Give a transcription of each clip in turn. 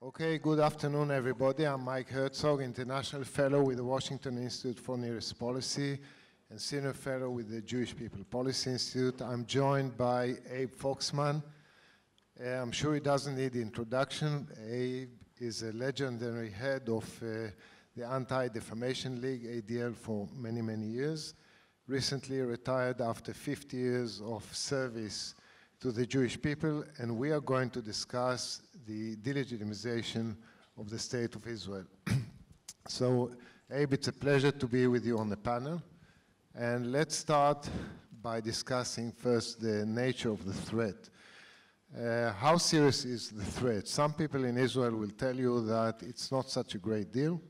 Okay, good afternoon, everybody. I'm Mike Herzog, International Fellow with the Washington Institute for Near East Policy and Senior Fellow with the Jewish People Policy Institute. I'm joined by Abe Foxman. I'm sure he doesn't need introduction. Abe is a legendary head of the Anti-Defamation League, ADL, for many, many years. Recently retired after 50 years of service to the Jewish people, and we are going to discuss the delegitimization of the State of Israel. So, Abe, it's a pleasure to be with you on the panel. And let's start by discussing first the nature of the threat. How serious is the threat? Some people in Israel will tell you that it's not such a great deal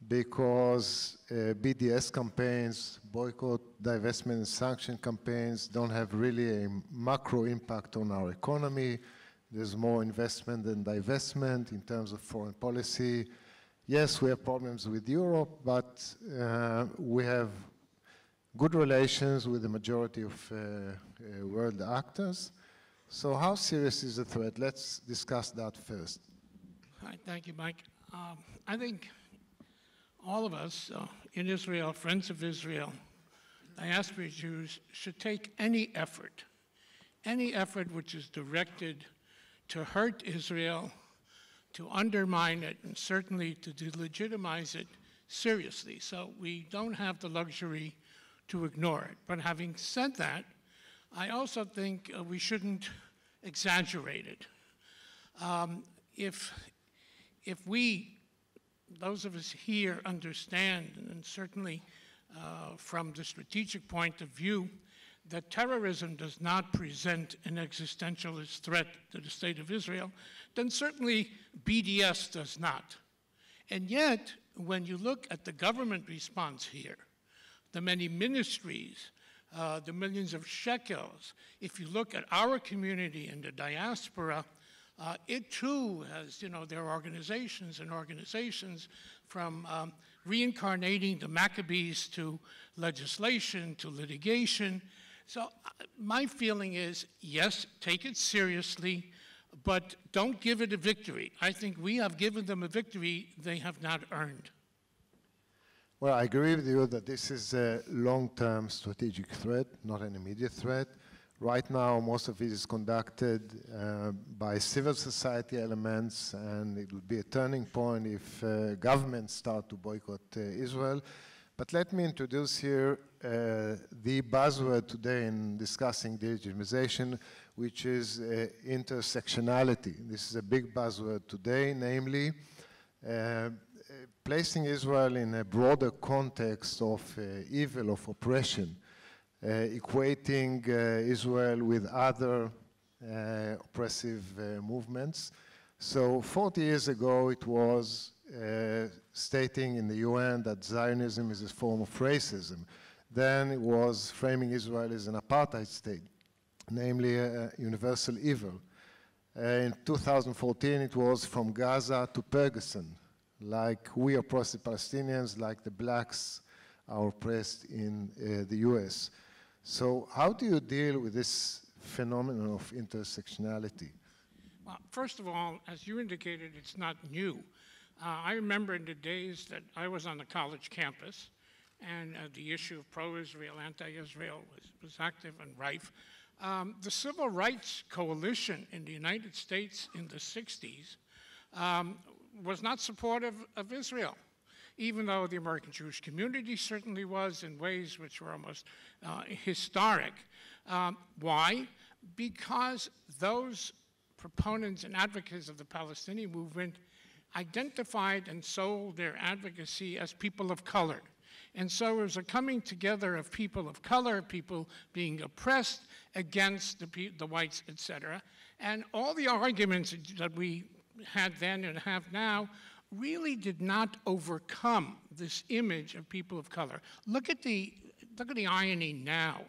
because BDS campaigns, boycott, divestment, and sanction campaigns don't have really a macro impact on our economy. There's more investment than divestment in terms of foreign policy. Yes, we have problems with Europe, but we have good relations with the majority of world actors. So how serious is the threat? Let's discuss that first. Hi, thank you, Mike. I think all of us in Israel, friends of Israel, diaspora Jews, should take any effort which is directed to hurt Israel, to undermine it, and certainly to delegitimize it seriously. So we don't have the luxury to ignore it. But having said that, I also think we shouldn't exaggerate it. If we, those of us here, understand, and certainly from the strategic point of view, that terrorism does not present an existentialist threat to the State of Israel, then certainly BDS does not. And yet, when you look at the government response here, the many ministries, the millions of shekels, if you look at our community in the diaspora, it too has, there are organizations and organizations from reincarnating the Maccabees to legislation, to litigation. So my feeling is, yes, take it seriously, but don't give it a victory. I think we have given them a victory they have not earned. Well, I agree with you that this is a long-term strategic threat, not an immediate threat. Right now, most of it is conducted by civil society elements, and it will be a turning point if governments start to boycott Israel. But let me introduce here the buzzword today in discussing delegitimization, which is intersectionality. This is a big buzzword today, namely placing Israel in a broader context of evil, of oppression, equating Israel with other oppressive movements. So 40 years ago, it was stating in the UN that Zionism is a form of racism. Then it was framing Israel as an apartheid state, namely a universal evil. In 2014, it was from Gaza to Ferguson, like we oppress the Palestinians, like the blacks are oppressed in the US. So how do you deal with this phenomenon of intersectionality? Well, first of all, as you indicated, it's not new. I remember in the days that I was on the college campus, and the issue of pro-Israel, anti-Israel was active and rife. The Civil Rights Coalition in the United States in the 60s was not supportive of Israel, even though the American Jewish community certainly was in ways which were almost historic. Why? Because those proponents and advocates of the Palestinian movement identified and sold their advocacy as people of color. And so it was a coming together of people of color, people being oppressed against the whites, etc. And all the arguments that we had then and have now really did not overcome this image of people of color. Look at the irony now.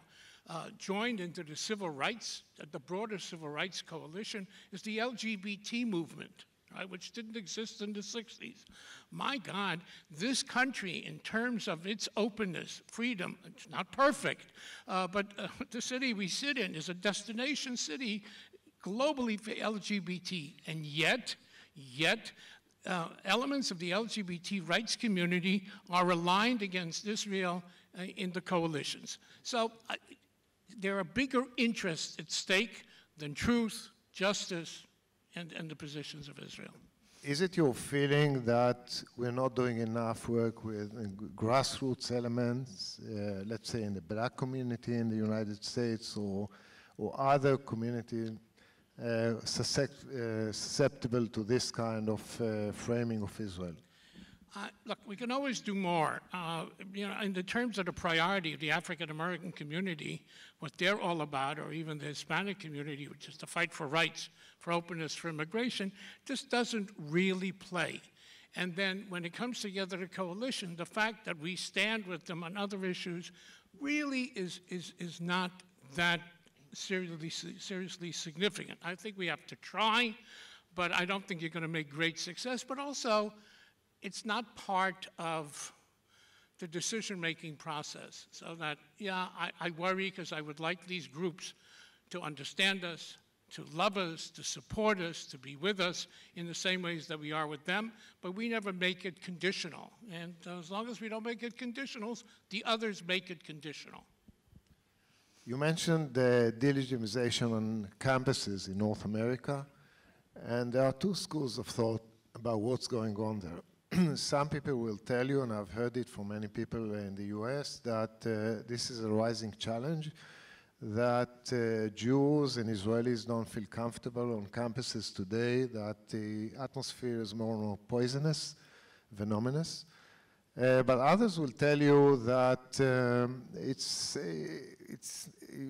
Joined into the civil rights, the broader civil rights coalition, is the LGBT movement, right, which didn't exist in the 60s. My God, this country, in terms of its openness, freedom, it's not perfect, but the city we sit in is a destination city globally for LGBT, and yet Yet, elements of the LGBT rights community are aligned against Israel in the coalitions. So there are bigger interests at stake than truth, justice, and the positions of Israel. Is it your feeling that we're not doing enough work with grassroots elements, let's say in the black community in the United States or other communities susceptible to this kind of framing of Israel? Look, we can always do more. In the terms of the priority of the African American community, what they're all about, or even the Hispanic community, which is to fight for rights, for openness, for immigration, this doesn't really play. And then when it comes together to coalition, the fact that we stand with them on other issues really is not that seriously significant. I think we have to try, but I don't think you're going to make great success. But also, it's not part of the decision-making process. So that, yeah, I worry because I would like these groups to understand us, to love us, to support us, to be with us in the same ways that we are with them, but we never make it conditional. And as long as we don't make it conditional, the others make it conditional. You mentioned the delegitimization on campuses in North America, and there are two schools of thought about what's going on there. Some people will tell you, and I've heard it from many people in the US, that this is a rising challenge, that Jews and Israelis don't feel comfortable on campuses today, that the atmosphere is more and more poisonous, venomous. But others will tell you that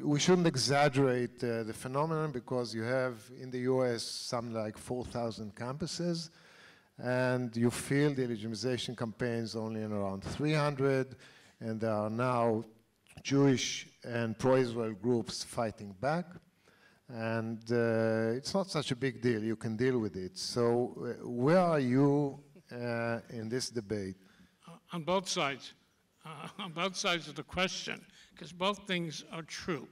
we shouldn't exaggerate the phenomenon because you have in the US something like 4,000 campuses, and you feel the legitimization campaigns only in around 300, and there are now Jewish and pro-Israel groups fighting back, and it's not such a big deal. You can deal with it. So where are you in this debate? On both sides of the question, because both things are true.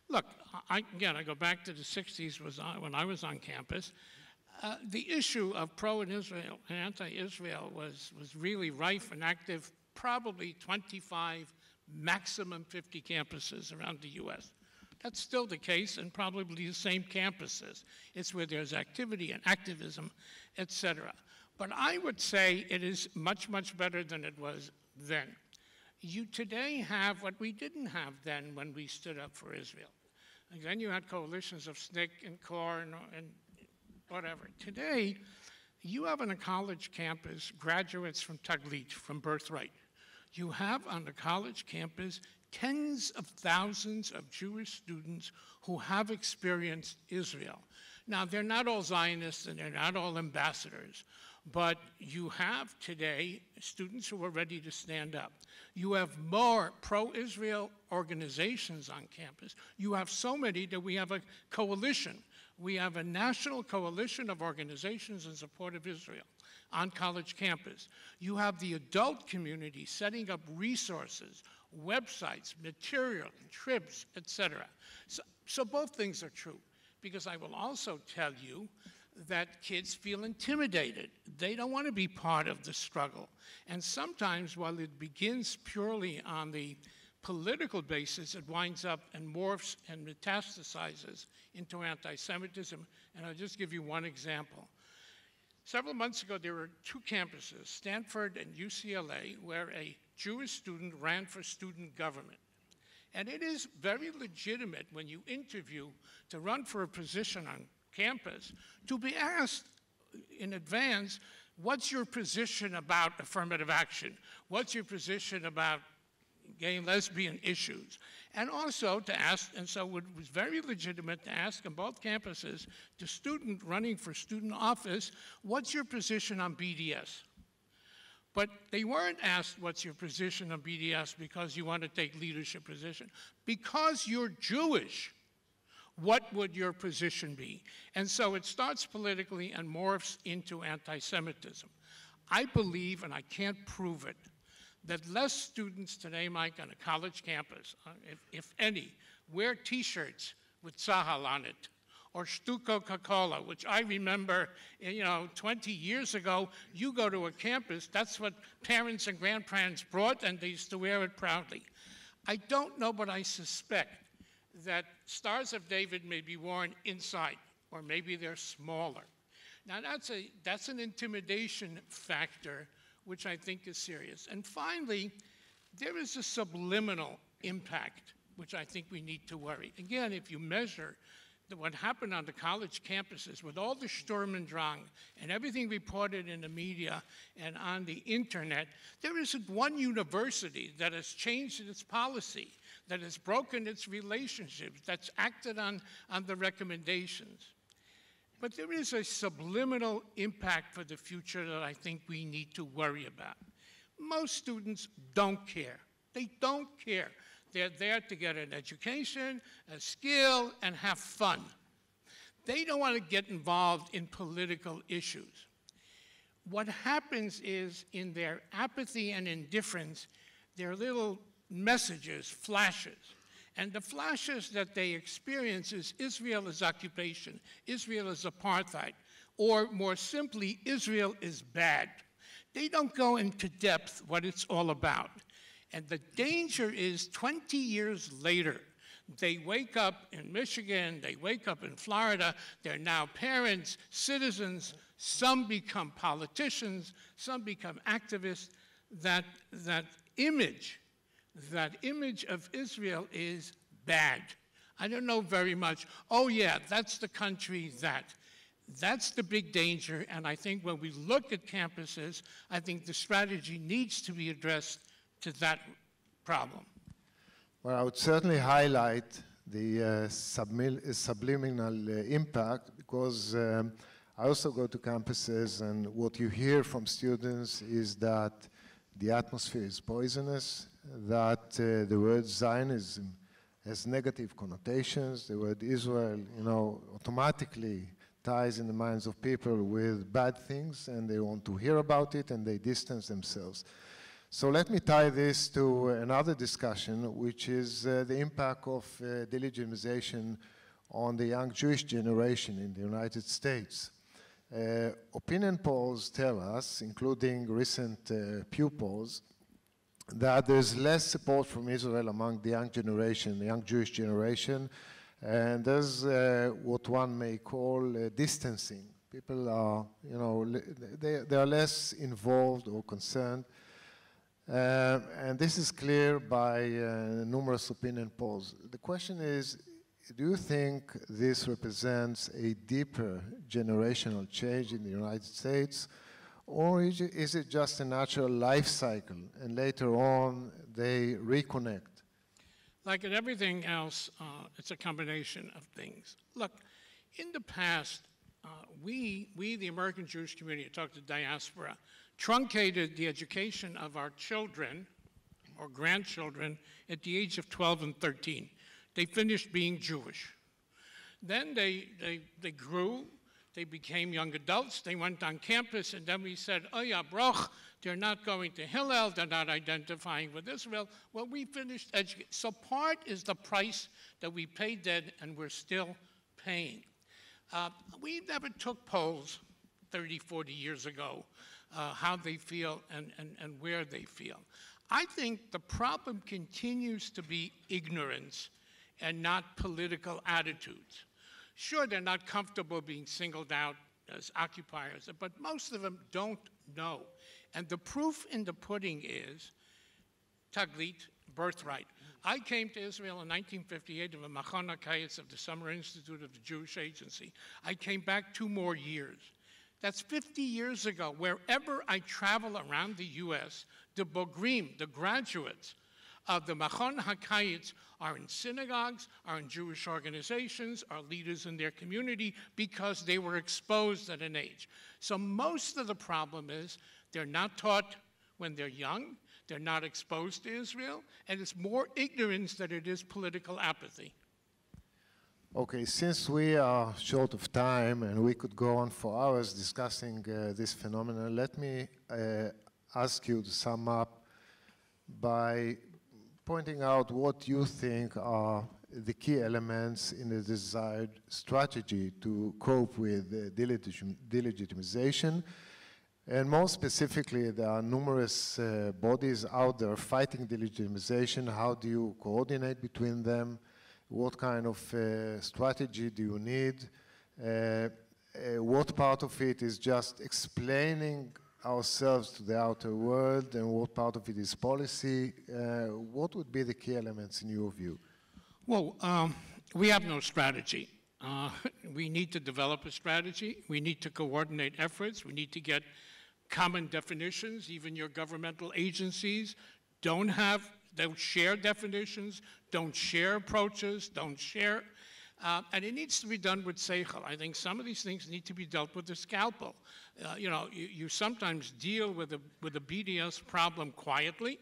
Look, I go back to the 60s when I was on campus. The issue of pro-Israel and anti-Israel was really rife and active, probably 25, maximum 50 campuses around the US. That's still the case, and probably the same campuses. It's where there's activity and activism, etc. But I would say it is much, much better than it was then. You today have what we didn't have then when we stood up for Israel. And then you had coalitions of SNCC and CORE and whatever. Today, you have on a college campus graduates from Taglit, from Birthright. You have on the college campus tens of thousands of Jewish students who have experienced Israel. Now, they're not all Zionists and they're not all ambassadors, but you have today students who are ready to stand up. You have more pro-Israel organizations on campus. You have so many that we have a coalition. We have a national coalition of organizations in support of Israel on college campus. You have the adult community setting up resources, websites, material, trips, etc. So both things are true, because I will also tell you that kids feel intimidated. They don't want to be part of the struggle. And sometimes, while it begins purely on the political basis, it winds up and morphs and metastasizes into anti-Semitism. And I'll just give you one example. Several months ago, there were two campuses, Stanford and UCLA, where a Jewish student ran for student government. And it is very legitimate when you interview to run for a position on campus to be asked in advance, what's your position about affirmative action? What's your position about gay and lesbian issues? And also to ask, and so it was very legitimate to ask on both campuses, the student running for student office, what's your position on BDS? But they weren't asked, what's your position on BDS because you want to take leadership position. Because you're Jewish, what would your position be? And so it starts politically and morphs into anti-Semitism. I believe, and I can't prove it, that less students today, Mike, on a college campus, if any, wear T-shirts with Tzahal on it, or Stu Coca-Cola, which I remember, 20 years ago, you go to a campus, that's what parents and grandparents brought, and they used to wear it proudly. I don't know, but I suspect that Stars of David may be worn inside, or maybe they're smaller. Now, that's an intimidation factor, which I think is serious. And finally, there is a subliminal impact, which I think we need to worry. Again, if you measure what happened on the college campuses with all the Sturm und Drang and everything reported in the media and on the internet, there isn't one university that has changed its policy, that has broken its relationships, that's acted on the recommendations. But there is a subliminal impact for the future that I think we need to worry about. Most students don't care. They don't care. They're there to get an education, a skill, and have fun. They don't want to get involved in political issues. What happens is, in their apathy and indifference, their little messages, flashes. And the flashes that they experience is Israel is occupation, Israel is apartheid, or more simply, Israel is bad. They don't go into depth what it's all about. And the danger is 20 years later, they wake up in Michigan, they wake up in Florida, they're now parents, citizens, some become politicians, some become activists. That image of Israel is bad. I don't know very much. Oh yeah, that's the country that. That's the big danger, and I think when we look at campuses, I think the strategy needs to be addressed to that problem. Well, I would certainly highlight the subliminal impact, because I also go to campuses, and what you hear from students is that the atmosphere is poisonous, that the word Zionism has negative connotations, the word Israel, automatically ties in the minds of people with bad things, and they want to hear about it, and they distance themselves. So let me tie this to another discussion, which is the impact of delegitimization on the young Jewish generation in the United States. Opinion polls tell us, including recent Pew polls, that there's less support from Israel among the young generation, the young Jewish generation, and there's what one may call distancing. People are, they are less involved or concerned. And this is clear by numerous opinion polls. The question is, do you think this represents a deeper generational change in the United States, or is it just a natural life cycle, and later on they reconnect? Like in everything else, it's a combination of things. Look, in the past, we, the American Jewish community, talk to diaspora, truncated the education of our children or grandchildren at the age of 12 and 13. They finished being Jewish. Then they grew, they became young adults, they went on campus, and then we said, oh yeah, Broch, they're not going to Hillel, they're not identifying with Israel. Well, we finished education. So part is the price that we paid then, and we're still paying. We never took polls 30, 40 years ago, how they feel and where they feel. I think the problem continues to be ignorance and not political attitudes. Sure, they're not comfortable being singled out as occupiers, but most of them don't know. And the proof in the pudding is Taglit, birthright. I came to Israel in 1958 of a Machon HaKayetz of the Summer Institute of the Jewish Agency. I came back 2 more years. That's 50 years ago. Wherever I travel around the U.S., the Bogrim, the graduates of the Machon HaKayetz, are in synagogues, are in Jewish organizations, are leaders in their community because they were exposed at an age. So most of the problem is they're not taught when they're young, they're not exposed to Israel, and it's more ignorance than it is political apathy. Okay, since we are short of time and we could go on for hours discussing this phenomenon, let me ask you to sum up by pointing out what you think are the key elements in the desired strategy to cope with delegitimization. And more specifically, there are numerous bodies out there fighting delegitimization. How do you coordinate between them? What kind of strategy do you need? What part of it is just explaining ourselves to the outer world, and what part of it is policy? What would be the key elements in your view? Well, we have no strategy. We need to develop a strategy. We need to coordinate efforts. We need to get common definitions. Even your governmental agencies don't share definitions, don't share approaches, don't share. And it needs to be done with seichel. I think some of these things need to be dealt with the scalpel. You sometimes deal with the BDS problem quietly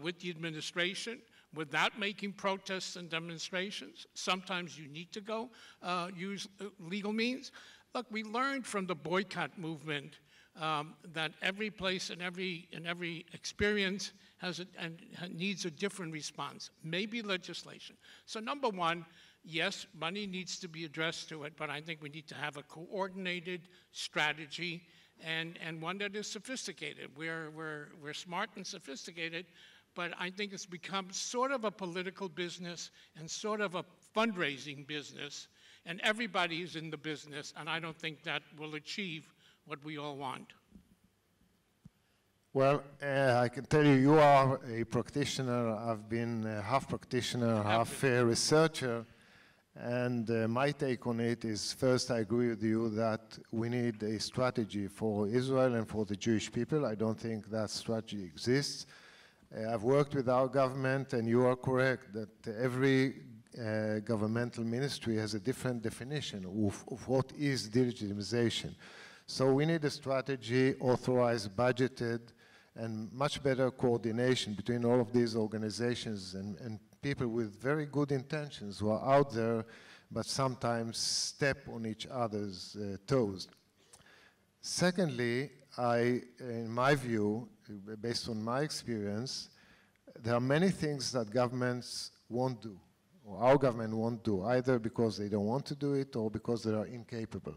with the administration without making protests and demonstrations. Sometimes you need to go use legal means. Look, we learned from the boycott movement that every place and every experience needs a different response, maybe legislation. So number one, yes, money needs to be addressed to it, but I think we need to have a coordinated strategy and one that is sophisticated. We're smart and sophisticated, but I think it's become sort of a political business and sort of a fundraising business, and everybody is in the business, and I don't think that will achieve what we all want. Well, I can tell you, you are a practitioner. I've been half practitioner, half researcher. And my take on it is, first, I agree with you that we need a strategy for Israel and for the Jewish people. I don't think that strategy exists. I've worked with our government, and you are correct that every governmental ministry has a different definition of what is delegitimization. So we need a strategy, authorized, budgeted, and much better coordination between all of these organizations and people with very good intentions who are out there, but sometimes step on each other's toes. Secondly, in my view, based on my experience, there are many things that governments won't do, or our government won't do, either because they don't want to do it or because they are incapable.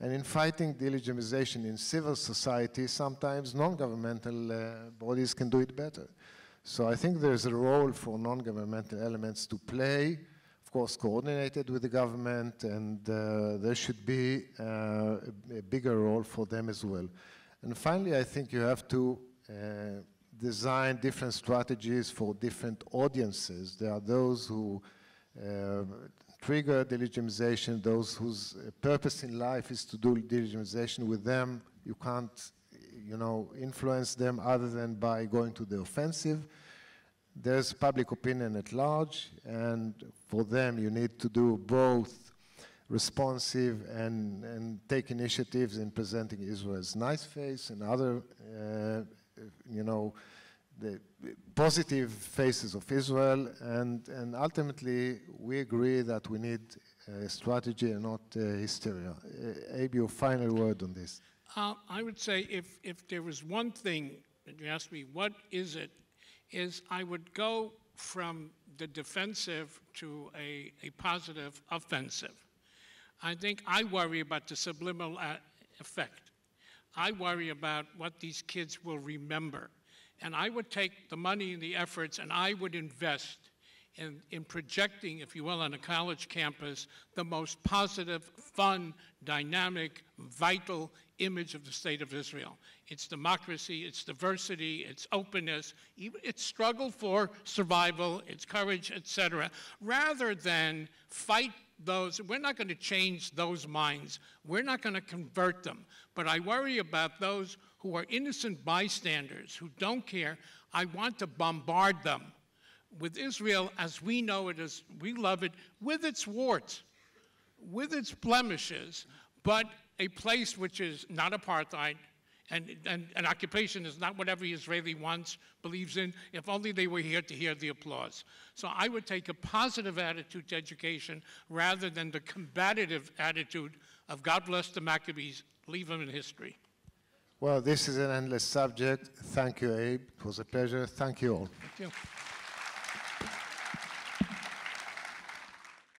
And in fighting delegitimization in civil society, sometimes non-governmental bodies can do it better. So I think there's a role for non-governmental elements to play, of course coordinated with the government, and there should be a bigger role for them as well. And finally, I think you have to design different strategies for different audiences. There are those who trigger delegitimization, those whose purpose in life is to do delegitimization. With them, you can't, influence them other than by going to the offensive. There's public opinion at large, and for them, you need to do both responsive and take initiatives in presenting Israel's nice face and other, the positive faces of Israel, and ultimately we agree that we need a strategy and not hysteria. Abe, your final word on this. I would say if there was one thing that you asked me, what is it, is I would go from the defensive to a positive offensive. I think I worry about the subliminal effect. I worry about what these kids will remember. And I would take the money and the efforts and I would invest in projecting, if you will, on a college campus, the most positive, fun, dynamic, vital image of the state of Israel. It's democracy, it's diversity, it's openness, it's struggle for survival, it's courage, etc. Rather than fight those, we're not going to change those minds. We're not going to convert them. But I worry about those who are innocent bystanders, who don't care. I want to bombard them with Israel as we know it, as we love it, with its warts, with its blemishes, but a place which is not apartheid, and an occupation is not what every Israeli wants, believes in, if only they were here to hear the applause. So I would take a positive attitude to education rather than the combative attitude of God bless the Maccabees, leave them in history. Well, this is an endless subject. Thank you, Abe. It was a pleasure. Thank you all. Thank you.